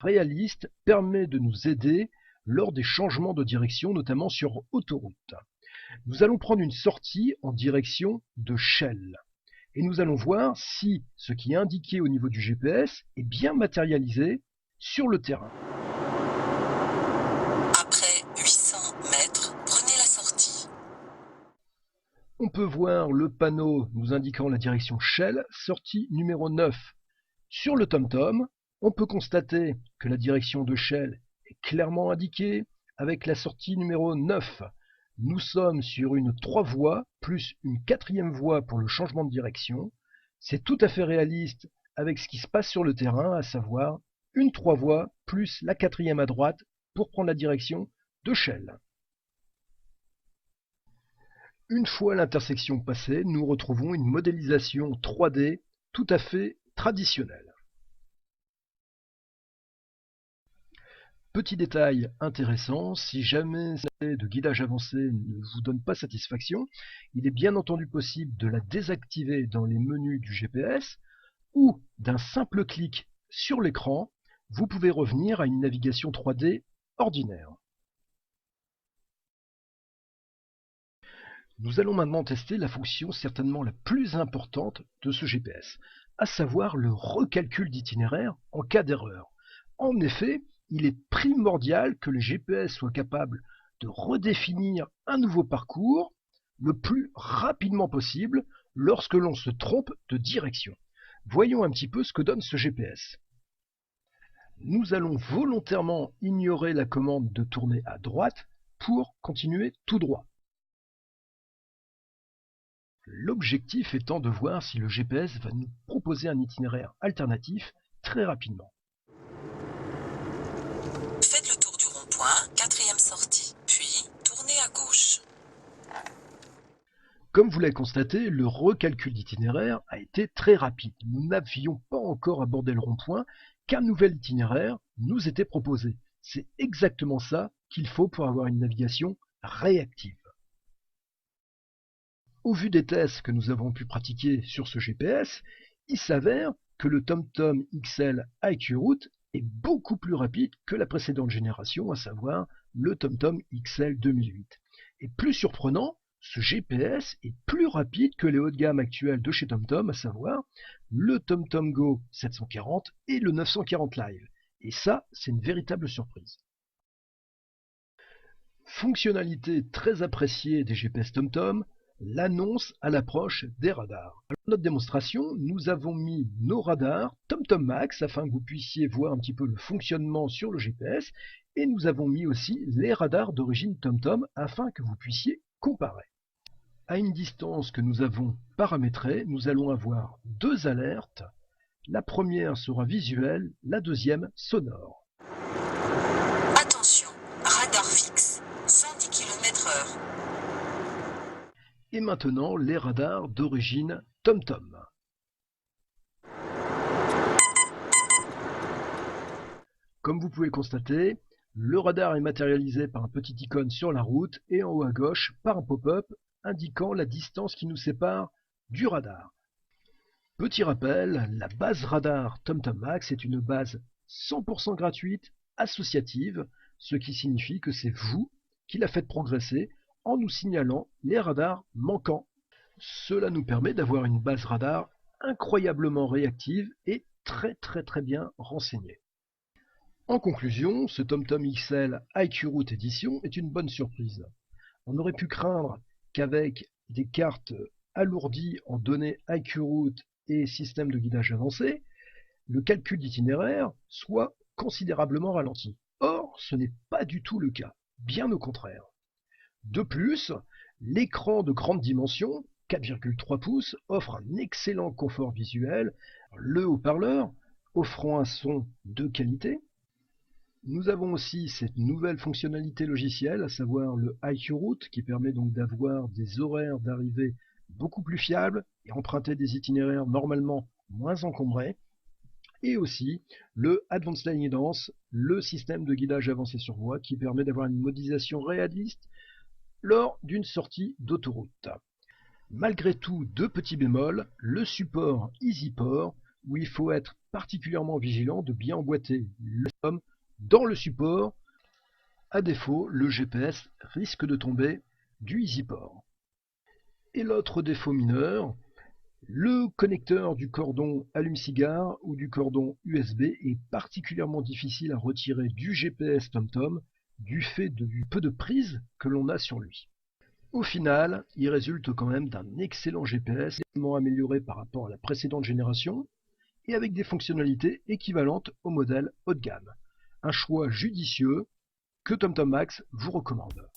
réaliste permet de nous aider lors des changements de direction, notamment sur autoroute. Nous allons prendre une sortie en direction de Chelles. Et nous allons voir si ce qui est indiqué au niveau du GPS est bien matérialisé sur le terrain. Après 800 mètres, prenez la sortie. On peut voir le panneau nous indiquant la direction Chelles, sortie numéro 9. Sur le TomTom, on peut constater que la direction de Chelles est clairement indiquée avec la sortie numéro 9. Nous sommes sur une 3 voies plus une 4e voie pour le changement de direction. C'est tout à fait réaliste avec ce qui se passe sur le terrain, à savoir une 3 voies plus la 4e à droite pour prendre la direction de Chelles. Une fois l'intersection passée, nous retrouvons une modélisation 3D tout à fait traditionnelle. Petit détail intéressant, si jamais de guidage avancé ne vous donne pas satisfaction, il est bien entendu possible de la désactiver dans les menus du GPS ou d'un simple clic sur l'écran, vous pouvez revenir à une navigation 3D ordinaire. Nous allons maintenant tester la fonction certainement la plus importante de ce GPS, à savoir le recalcul d'itinéraire en cas d'erreur. En effet, il est primordial que le GPS soit capable de redéfinir un nouveau parcours le plus rapidement possible lorsque l'on se trompe de direction. Voyons un petit peu ce que donne ce GPS. Nous allons volontairement ignorer la commande de tourner à droite pour continuer tout droit. L'objectif étant de voir si le GPS va nous proposer un itinéraire alternatif très rapidement. Faites le tour du rond-point, 4e sortie, puis tournez à gauche. Comme vous l'avez constaté, le recalcul d'itinéraire a été très rapide. Nous n'avions pas encore abordé le rond-point qu'un nouvel itinéraire nous était proposé. C'est exactement ça qu'il faut pour avoir une navigation réactive. Au vu des tests que nous avons pu pratiquer sur ce GPS, il s'avère que le TomTom XL IQ-Route est beaucoup plus rapide que la précédente génération, à savoir le TomTom XL 2008. Et plus surprenant, ce GPS est plus rapide que les hauts de gamme actuels de chez TomTom, à savoir le TomTom Go 740 et le 940 Live. Et ça, c'est une véritable surprise. Fonctionnalité très appréciée des GPS TomTom, l'annonce à l'approche des radars. Alors, dans notre démonstration, nous avons mis nos radars TomTom Max afin que vous puissiez voir un petit peu le fonctionnement sur le GPS, et nous avons mis aussi les radars d'origine TomTom afin que vous puissiez comparer. À une distance que nous avons paramétrée, nous allons avoir deux alertes. La première sera visuelle, la deuxième sonore. Attention, radar fixe, 110 km/h. Et maintenant, les radars d'origine TomTom. Comme vous pouvez le constater, le radar est matérialisé par un petit icône sur la route et en haut à gauche par un pop-up indiquant la distance qui nous sépare du radar. Petit rappel, la base radar TomTom Max est une base 100% gratuite, associative, ce qui signifie que c'est vous qui la faites progresser en nous signalant les radars manquants. Cela nous permet d'avoir une base radar incroyablement réactive et très bien renseignée. En conclusion, ce TomTom XL IQ-Route Edition est une bonne surprise. On aurait pu craindre qu'avec des cartes alourdies en données IQ-Route et système de guidage avancé, le calcul d'itinéraire soit considérablement ralenti. Or, ce n'est pas du tout le cas, bien au contraire. De plus, l'écran de grande dimension, 4,3 pouces, offre un excellent confort visuel, le haut-parleur offrant un son de qualité. Nous avons aussi cette nouvelle fonctionnalité logicielle, à savoir le IQ-Route, qui permet donc d'avoir des horaires d'arrivée beaucoup plus fiables et emprunter des itinéraires normalement moins encombrés. Et aussi le Advanced Line Guidance, le système de guidage avancé sur voie, qui permet d'avoir une modélisation réaliste lors d'une sortie d'autoroute. Malgré tout, deux petits bémols, le support EasyPort où il faut être particulièrement vigilant de bien emboîter le TomTom dans le support. À défaut, le GPS risque de tomber du EasyPort. Et l'autre défaut mineur, le connecteur du cordon allume-cigare ou du cordon USB est particulièrement difficile à retirer du GPS TomTom du fait du peu de prise que l'on a sur lui. Au final, il résulte quand même d'un excellent GPS, légèrement amélioré par rapport à la précédente génération et avec des fonctionnalités équivalentes au modèle haut de gamme. Un choix judicieux que TomTom Max vous recommande.